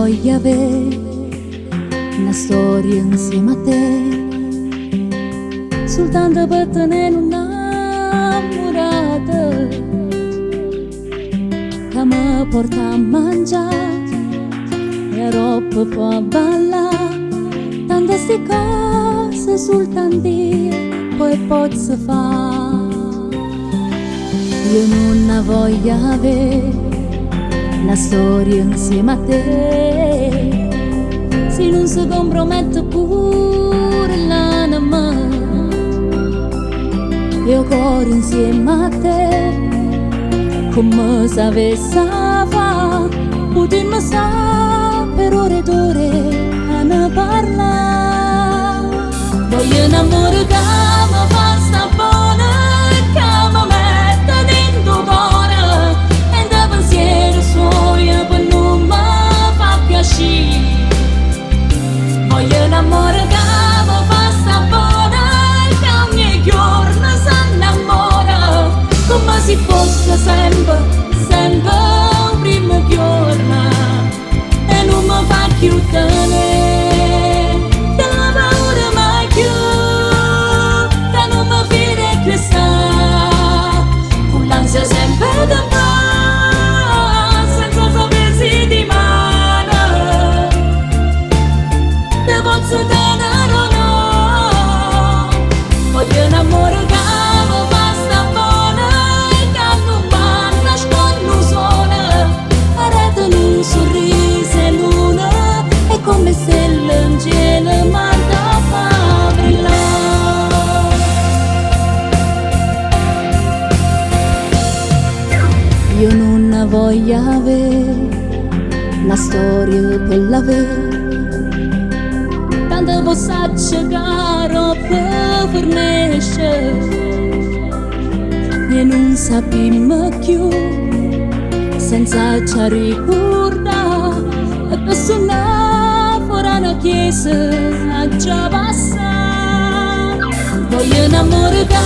voglio avere una storia insieme a te, soltanto per tenere un'ammurata che mi porta a mangiare e roba può ballare, tante sti cose soltanto poi posso fare. Io non voglio avere una storia insieme a te se non si compromette pure l'anima. Io corro insieme a te come se avesse fa, potremmo stare per ore ed ore a ne parlare. Voglio un amore che mi fa sta buona, che mi mette dentro cuore e da pensiero suoi per non mi fa piacere. Voglio un amore che mi fa sta buona, che ogni giorno si innamora, come se fosse sempre, sempre un primo giorno, e non mi fa più tenere, della paura mai più, che non mi vede più stare, con l'ansia sempre da me, senza sapersi di mano, te posso tenere o no. Voglio un amore che mi fa sta buona, che non mi nasconde un suono, arrete un sorriso e luna, è come se l'angelo manda a far brillare. Io non voglio avere una storia per l'avere, tanto posso cercare per fornisce e non sappiamo più, senza ci ricordare e per suonare fuori una chiesa a già passare. Voglio un amore che